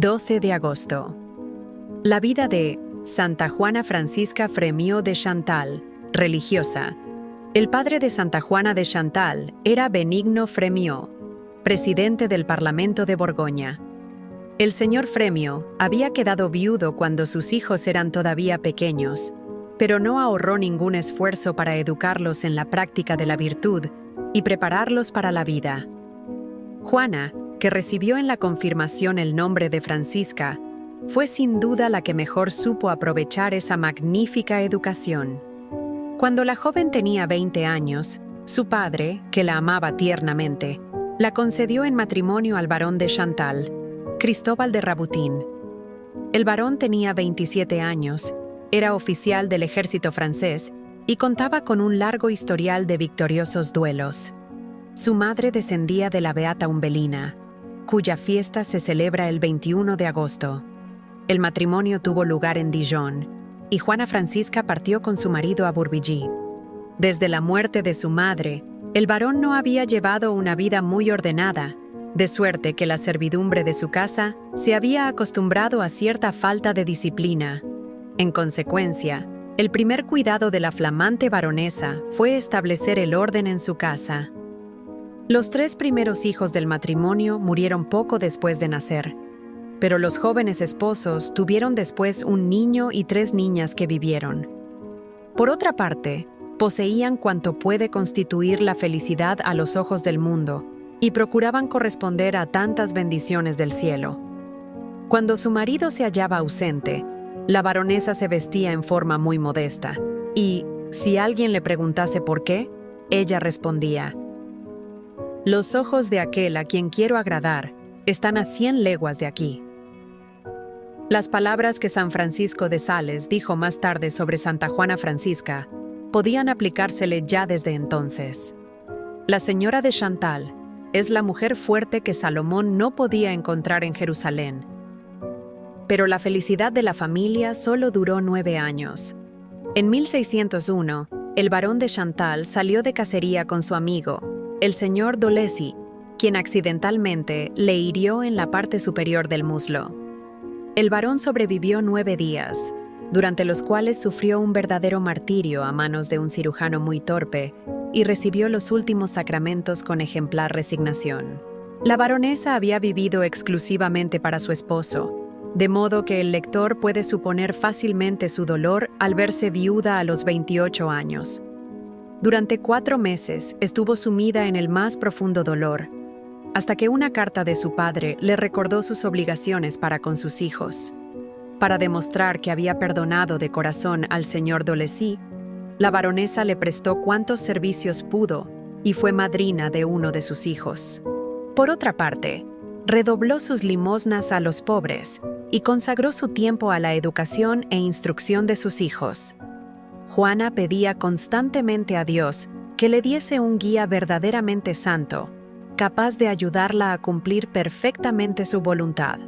12 de agosto. La vida de Santa Juana Francisca Frémiot de Chantal, religiosa. El padre de Santa Juana de Chantal era Benigno Frémiot, presidente del Parlamento de Borgoña. El señor Frémiot había quedado viudo cuando sus hijos eran todavía pequeños, pero no ahorró ningún esfuerzo para educarlos en la práctica de la virtud y prepararlos para la vida. Juana, que recibió en la confirmación el nombre de Francisca, fue sin duda la que mejor supo aprovechar esa magnífica educación. Cuando la joven tenía 20 años, su padre, que la amaba tiernamente, la concedió en matrimonio al barón de Chantal, Cristóbal de Rabutín. El barón tenía 27 años, era oficial del ejército francés y contaba con un largo historial de victoriosos duelos. Su madre descendía de la beata Umbelina, cuya fiesta se celebra el 21 de agosto. El matrimonio tuvo lugar en Dijon, y Juana Francisca partió con su marido a Bourvilly. Desde la muerte de su madre, el varón no había llevado una vida muy ordenada, de suerte que la servidumbre de su casa se había acostumbrado a cierta falta de disciplina. En consecuencia, el primer cuidado de la flamante baronesa fue establecer el orden en su casa. Los 3 primeros hijos del matrimonio murieron poco después de nacer, pero los jóvenes esposos tuvieron después un niño y 3 niñas que vivieron. Por otra parte, poseían cuanto puede constituir la felicidad a los ojos del mundo y procuraban corresponder a tantas bendiciones del cielo. Cuando su marido se hallaba ausente, la baronesa se vestía en forma muy modesta y, si alguien le preguntase por qué, ella respondía: «Los ojos de aquel a quien quiero agradar están a 100 leguas de aquí». Las palabras que San Francisco de Sales dijo más tarde sobre Santa Juana Francisca podían aplicársele ya desde entonces. La señora de Chantal es la mujer fuerte que Salomón no podía encontrar en Jerusalén. Pero la felicidad de la familia solo duró 9 años. En 1601, el barón de Chantal salió de cacería con su amigo, el señor Dolesi, quien accidentalmente le hirió en la parte superior del muslo. El barón sobrevivió 9 días, durante los cuales sufrió un verdadero martirio a manos de un cirujano muy torpe y recibió los últimos sacramentos con ejemplar resignación. La baronesa había vivido exclusivamente para su esposo, de modo que el lector puede suponer fácilmente su dolor al verse viuda a los 28 años. Durante 4 meses estuvo sumida en el más profundo dolor, hasta que una carta de su padre le recordó sus obligaciones para con sus hijos. Para demostrar que había perdonado de corazón al señor Dolesi, la baronesa le prestó cuantos servicios pudo y fue madrina de uno de sus hijos. Por otra parte, redobló sus limosnas a los pobres y consagró su tiempo a la educación e instrucción de sus hijos. Juana pedía constantemente a Dios que le diese un guía verdaderamente santo, capaz de ayudarla a cumplir perfectamente su voluntad.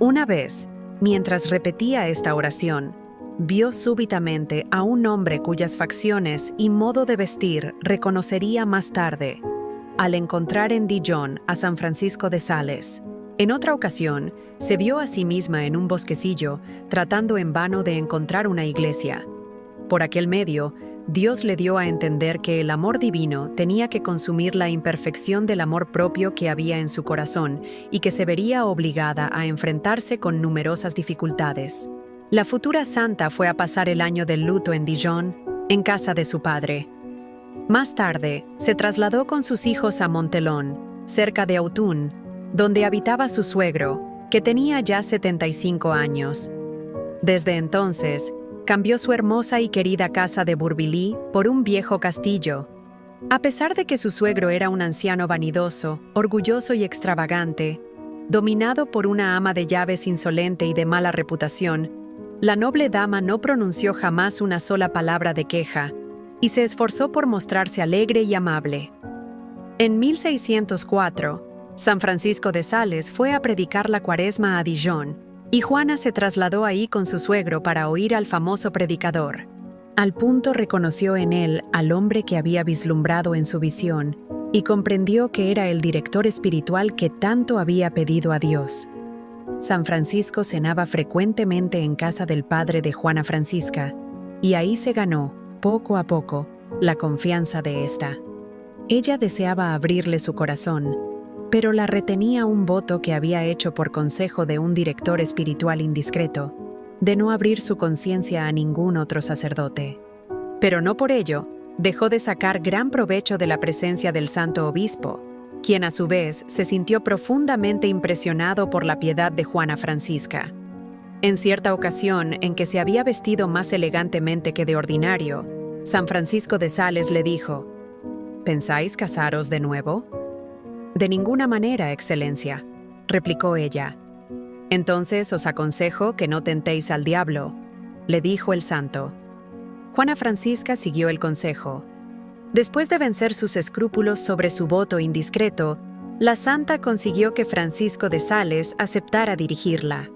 Una vez, mientras repetía esta oración, vio súbitamente a un hombre cuyas facciones y modo de vestir reconocería más tarde, al encontrar en Dijon a San Francisco de Sales. En otra ocasión, se vio a sí misma en un bosquecillo, tratando en vano de encontrar una iglesia. Por aquel medio, Dios le dio a entender que el amor divino tenía que consumir la imperfección del amor propio que había en su corazón y que se vería obligada a enfrentarse con numerosas dificultades. La futura santa fue a pasar el año del luto en Dijon, en casa de su padre. Más tarde, se trasladó con sus hijos a Montelón, cerca de Autun, donde habitaba su suegro, que tenía ya 75 años. Desde entonces, cambió su hermosa y querida casa de Bourvilly por un viejo castillo. A pesar de que su suegro era un anciano vanidoso, orgulloso y extravagante, dominado por una ama de llaves insolente y de mala reputación, la noble dama no pronunció jamás una sola palabra de queja y se esforzó por mostrarse alegre y amable. En 1604, San Francisco de Sales fue a predicar la Cuaresma a Dijon, y Juana se trasladó ahí con su suegro para oír al famoso predicador. Al punto reconoció en él al hombre que había vislumbrado en su visión y comprendió que era el director espiritual que tanto había pedido a Dios. San Francisco cenaba frecuentemente en casa del padre de Juana Francisca, y ahí se ganó, poco a poco, la confianza de ésta. Ella deseaba abrirle su corazón, pero la retenía un voto que había hecho por consejo de un director espiritual indiscreto, de no abrir su conciencia a ningún otro sacerdote. Pero no por ello, dejó de sacar gran provecho de la presencia del santo obispo, quien a su vez se sintió profundamente impresionado por la piedad de Juana Francisca. En cierta ocasión en que se había vestido más elegantemente que de ordinario, San Francisco de Sales le dijo: ¿Pensáis casaros de nuevo? De ninguna manera, Excelencia, replicó ella. Entonces os aconsejo que no tentéis al diablo, le dijo el santo. Juana Francisca siguió el consejo. Después de vencer sus escrúpulos sobre su voto indiscreto, la santa consiguió que Francisco de Sales aceptara dirigirla.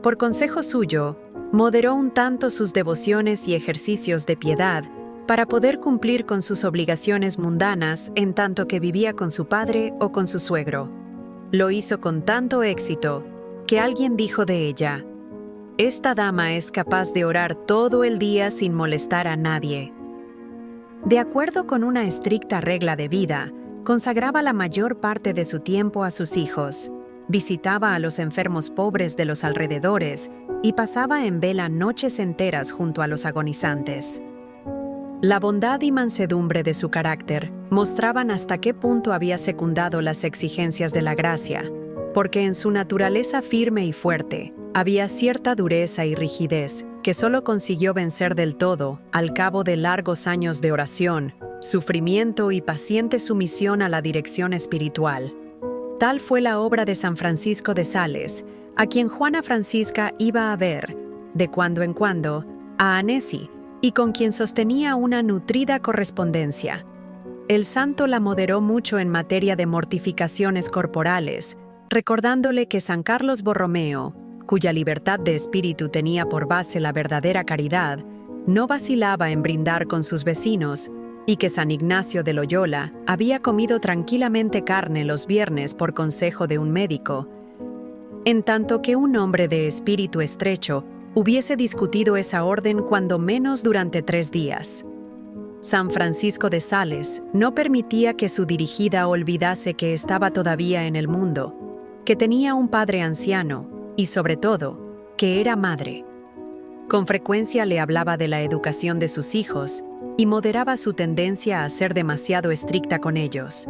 Por consejo suyo, moderó un tanto sus devociones y ejercicios de piedad para poder cumplir con sus obligaciones mundanas en tanto que vivía con su padre o con su suegro. Lo hizo con tanto éxito que alguien dijo de ella: «Esta dama es capaz de orar todo el día sin molestar a nadie». De acuerdo con una estricta regla de vida, consagraba la mayor parte de su tiempo a sus hijos, visitaba a los enfermos pobres de los alrededores y pasaba en vela noches enteras junto a los agonizantes. La bondad y mansedumbre de su carácter mostraban hasta qué punto había secundado las exigencias de la gracia, porque en su naturaleza firme y fuerte había cierta dureza y rigidez que solo consiguió vencer del todo al cabo de largos años de oración, sufrimiento y paciente sumisión a la dirección espiritual. Tal fue la obra de San Francisco de Sales, a quien Juana Francisca iba a ver, de cuando en cuando, a Annecy, y con quien sostenía una nutrida correspondencia. El santo la moderó mucho en materia de mortificaciones corporales, recordándole que San Carlos Borromeo, cuya libertad de espíritu tenía por base la verdadera caridad, no vacilaba en brindar con sus vecinos, y que San Ignacio de Loyola había comido tranquilamente carne los viernes por consejo de un médico, en tanto que un hombre de espíritu estrecho hubiese discutido esa orden cuando menos durante 3 días. San Francisco de Sales no permitía que su dirigida olvidase que estaba todavía en el mundo, que tenía un padre anciano y, sobre todo, que era madre. Con frecuencia le hablaba de la educación de sus hijos y moderaba su tendencia a ser demasiado estricta con ellos.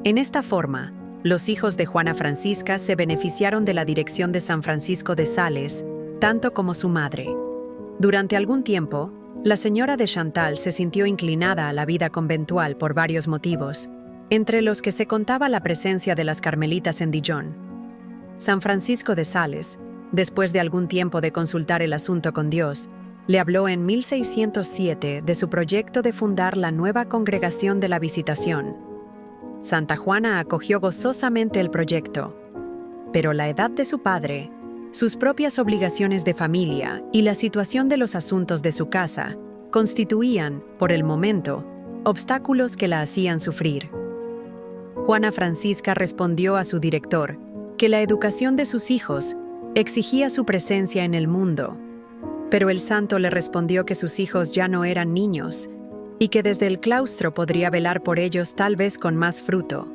En esta forma, los hijos de Juana Francisca se beneficiaron de la dirección de San Francisco de Sales, tanto como su madre. Durante algún tiempo, la señora de Chantal se sintió inclinada a la vida conventual por varios motivos, entre los que se contaba la presencia de las carmelitas en Dijon. San Francisco de Sales, después de algún tiempo de consultar el asunto con Dios, le habló en 1607 de su proyecto de fundar la nueva Congregación de la Visitación. Santa Juana acogió gozosamente el proyecto, pero la edad de su padre, sus propias obligaciones de familia y la situación de los asuntos de su casa constituían, por el momento, obstáculos que la hacían sufrir. Juana Francisca respondió a su director que la educación de sus hijos exigía su presencia en el mundo, pero el santo le respondió que sus hijos ya no eran niños y que desde el claustro podría velar por ellos tal vez con más fruto,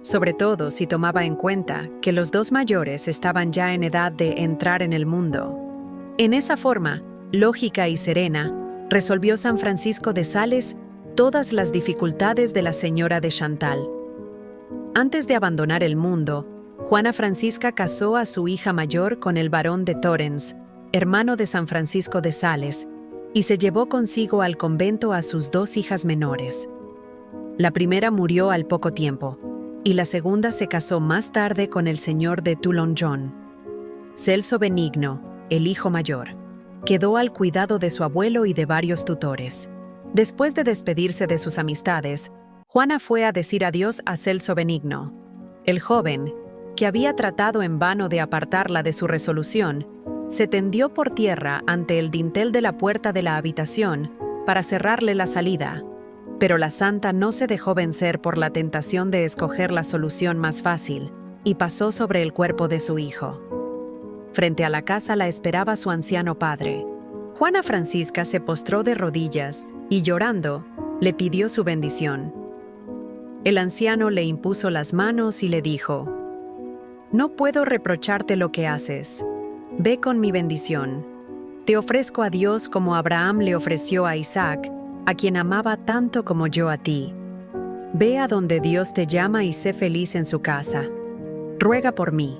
sobre todo si tomaba en cuenta que los 2 mayores estaban ya en edad de entrar en el mundo. En esa forma, lógica y serena, resolvió San Francisco de Sales todas las dificultades de la señora de Chantal. Antes de abandonar el mundo, Juana Francisca casó a su hija mayor con el barón de Torrens, hermano de San Francisco de Sales, y se llevó consigo al convento a sus 2 hijas menores. La primera murió al poco tiempo, y la segunda se casó más tarde con el señor de Toulon-Jon. Celso Benigno, el hijo mayor, quedó al cuidado de su abuelo y de varios tutores. Después de despedirse de sus amistades, Juana fue a decir adiós a Celso Benigno. El joven, que había tratado en vano de apartarla de su resolución, se tendió por tierra ante el dintel de la puerta de la habitación para cerrarle la salida, pero la santa no se dejó vencer por la tentación de escoger la solución más fácil, y pasó sobre el cuerpo de su hijo. Frente a la casa la esperaba su anciano padre. Juana Francisca se postró de rodillas y, llorando, le pidió su bendición. El anciano le impuso las manos y le dijo: «No puedo reprocharte lo que haces. Ve con mi bendición. Te ofrezco a Dios como Abraham le ofreció a Isaac, a quien amaba tanto como yo a ti. Ve a donde Dios te llama y sé feliz en su casa. Ruega por mí».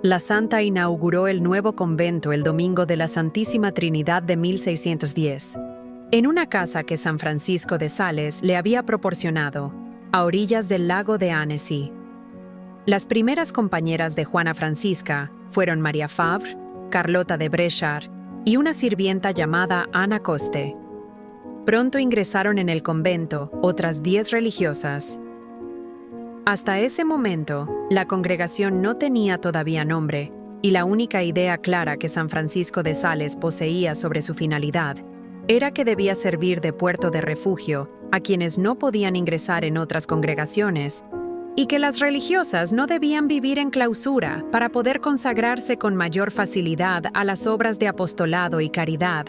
La santa inauguró el nuevo convento el Domingo de la Santísima Trinidad de 1610, en una casa que San Francisco de Sales le había proporcionado, a orillas del lago de Annecy. Las primeras compañeras de Juana Francisca fueron María Favre, Carlota de Bréchard y una sirvienta llamada Ana Coste. Pronto ingresaron en el convento otras 10 religiosas. Hasta ese momento, la congregación no tenía todavía nombre, y la única idea clara que San Francisco de Sales poseía sobre su finalidad era que debía servir de puerto de refugio a quienes no podían ingresar en otras congregaciones, y que las religiosas no debían vivir en clausura para poder consagrarse con mayor facilidad a las obras de apostolado y caridad.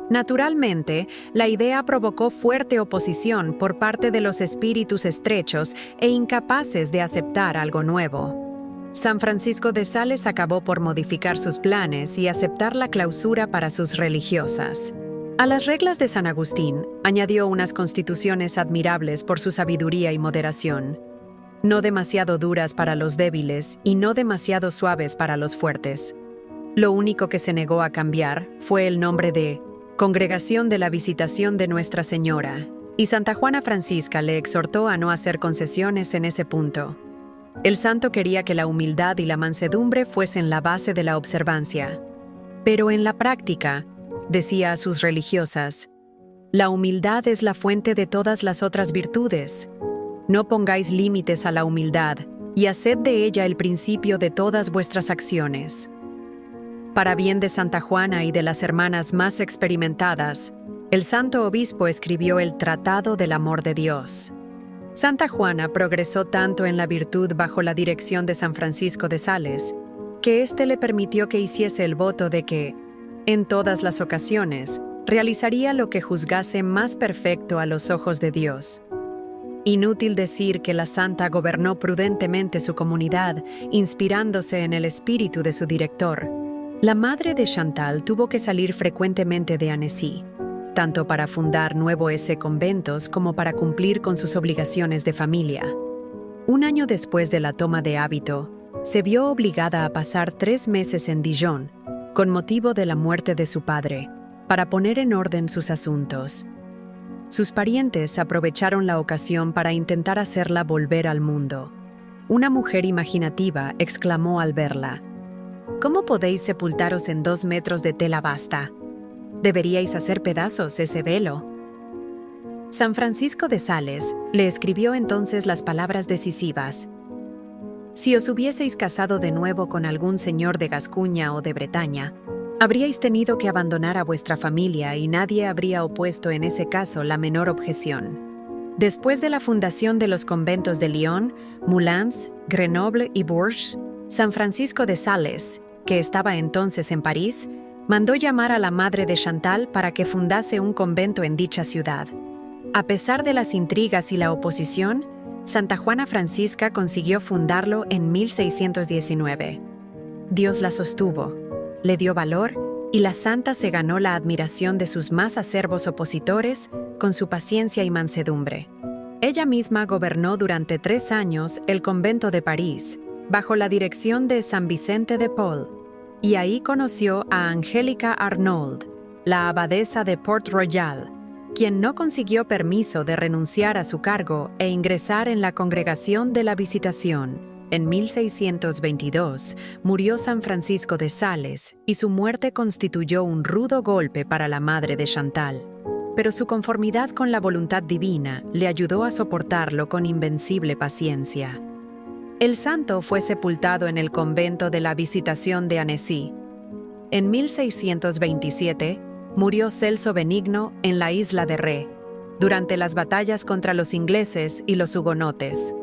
Naturalmente, la idea provocó fuerte oposición por parte de los espíritus estrechos e incapaces de aceptar algo nuevo. San Francisco de Sales acabó por modificar sus planes y aceptar la clausura para sus religiosas. A las reglas de San Agustín, añadió unas constituciones admirables por su sabiduría y moderación. No demasiado duras para los débiles y no demasiado suaves para los fuertes. Lo único que se negó a cambiar fue el nombre de Congregación de la Visitación de Nuestra Señora, y Santa Juana Francisca le exhortó a no hacer concesiones en ese punto. El santo quería que la humildad y la mansedumbre fuesen la base de la observancia. Pero en la práctica, decía a sus religiosas, la humildad es la fuente de todas las otras virtudes. No pongáis límites a la humildad y haced de ella el principio de todas vuestras acciones. Para bien de Santa Juana y de las hermanas más experimentadas, el santo obispo escribió el Tratado del Amor de Dios. Santa Juana progresó tanto en la virtud bajo la dirección de San Francisco de Sales, que éste le permitió que hiciese el voto de que, en todas las ocasiones, realizaría lo que juzgase más perfecto a los ojos de Dios. Inútil decir que la santa gobernó prudentemente su comunidad, inspirándose en el espíritu de su director. La madre de Chantal tuvo que salir frecuentemente de Annecy, tanto para fundar nuevos conventos como para cumplir con sus obligaciones de familia. Un año después de la toma de hábito, se vio obligada a pasar 3 meses en Dijon, con motivo de la muerte de su padre, para poner en orden sus asuntos. Sus parientes aprovecharon la ocasión para intentar hacerla volver al mundo. Una mujer imaginativa exclamó al verla: «¿Cómo podéis sepultaros en 2 metros de tela basta? Deberíais hacer pedazos ese velo». San Francisco de Sales le escribió entonces las palabras decisivas: «Si os hubieseis casado de nuevo con algún señor de Gascuña o de Bretaña, habríais tenido que abandonar a vuestra familia y nadie habría opuesto en ese caso la menor objeción». Después de la fundación de los conventos de Lyon, Moulins, Grenoble y Bourges, San Francisco de Sales, que estaba entonces en París, mandó llamar a la madre de Chantal para que fundase un convento en dicha ciudad. A pesar de las intrigas y la oposición, Santa Juana Francisca consiguió fundarlo en 1619. Dios la sostuvo, le dio valor y la santa se ganó la admiración de sus más acerbos opositores con su paciencia y mansedumbre. Ella misma gobernó durante 3 años el convento de París, bajo la dirección de San Vicente de Paul, y ahí conoció a Angélica Arnauld, la abadesa de Port-Royal, quien no consiguió permiso de renunciar a su cargo e ingresar en la Congregación de la Visitación. En 1622 murió San Francisco de Sales y su muerte constituyó un rudo golpe para la madre de Chantal, pero su conformidad con la voluntad divina le ayudó a soportarlo con invencible paciencia. El santo fue sepultado en el convento de la Visitación de Annecy. En 1627 murió Celso Benigno en la isla de Ré, durante las batallas contra los ingleses y los hugonotes.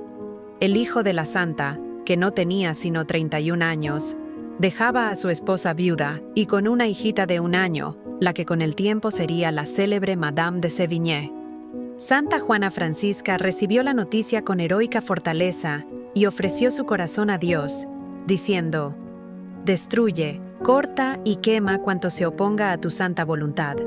El hijo de la santa, que no tenía sino 31 años, dejaba a su esposa viuda y con una hijita de 1 año, la que con el tiempo sería la célebre Madame de Sévigné. Santa Juana Francisca recibió la noticia con heroica fortaleza y ofreció su corazón a Dios, diciendo: «Destruye, corta y quema cuanto se oponga a tu santa voluntad».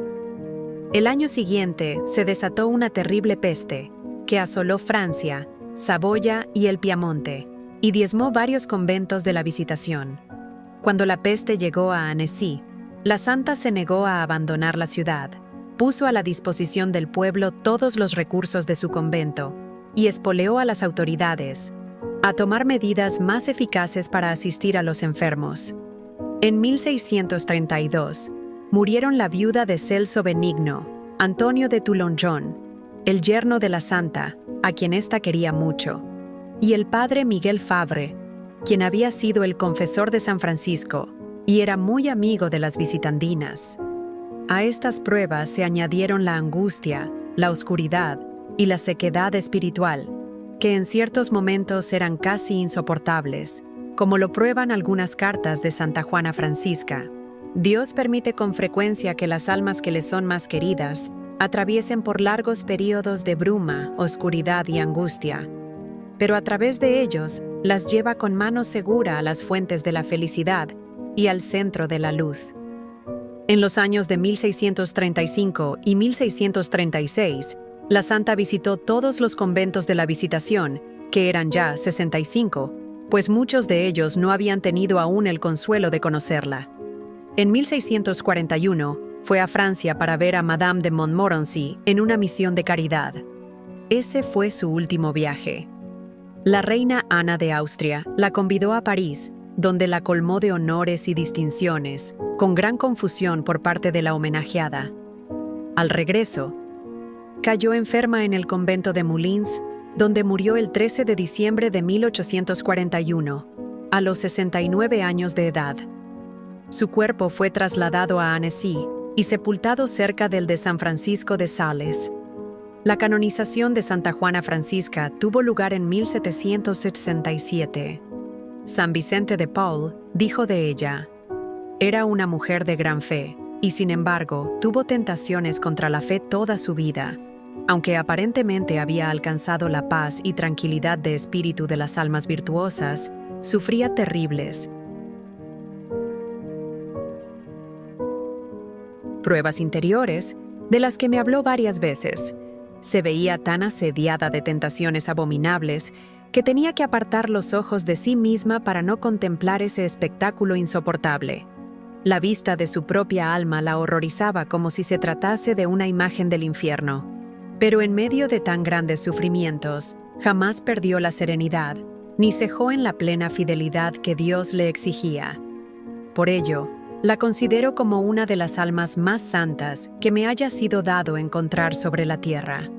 El año siguiente se desató una terrible peste que asoló Francia, Saboya y el Piamonte, y diezmó varios conventos de la Visitación. Cuando la peste llegó a Annecy, la santa se negó a abandonar la ciudad, puso a la disposición del pueblo todos los recursos de su convento y espoleó a las autoridades a tomar medidas más eficaces para asistir a los enfermos. En 1632, murieron la viuda de Celso Benigno, Antonio de Toulonjon, el yerno de la santa, a quien ésta quería mucho, y el padre Miguel Fabre, quien había sido el confesor de San Francisco y era muy amigo de las visitandinas. A estas pruebas se añadieron la angustia, la oscuridad y la sequedad espiritual, que en ciertos momentos eran casi insoportables, como lo prueban algunas cartas de Santa Juana Francisca. Dios permite con frecuencia que las almas que le son más queridas atraviesen por largos períodos de bruma, oscuridad y angustia, pero a través de ellos las lleva con mano segura a las fuentes de la felicidad y al centro de la luz. En los años de 1635 y 1636, la santa visitó todos los conventos de la Visitación, que eran ya 65, pues muchos de ellos no habían tenido aún el consuelo de conocerla. En 1641, fue a Francia para ver a Madame de Montmorency en una misión de caridad. Ese fue su último viaje. La reina Ana de Austria la convidó a París, donde la colmó de honores y distinciones, con gran confusión por parte de la homenajeada. Al regreso, cayó enferma en el convento de Moulins, donde murió el 13 de diciembre de 1841, a los 69 años de edad. Su cuerpo fue trasladado a Annecy y sepultado cerca del de San Francisco de Sales. La canonización de Santa Juana Francisca tuvo lugar en 1767. San Vicente de Paul dijo de ella: «Era una mujer de gran fe, y sin embargo tuvo tentaciones contra la fe toda su vida. Aunque aparentemente había alcanzado la paz y tranquilidad de espíritu de las almas virtuosas, sufría terribles pruebas interiores, de las que me habló varias veces. Se veía tan asediada de tentaciones abominables que tenía que apartar los ojos de sí misma para no contemplar ese espectáculo insoportable. La vista de su propia alma la horrorizaba como si se tratase de una imagen del infierno. Pero en medio de tan grandes sufrimientos, jamás perdió la serenidad, ni cejó en la plena fidelidad que Dios le exigía. Por ello, la considero como una de las almas más santas que me haya sido dado encontrar sobre la tierra.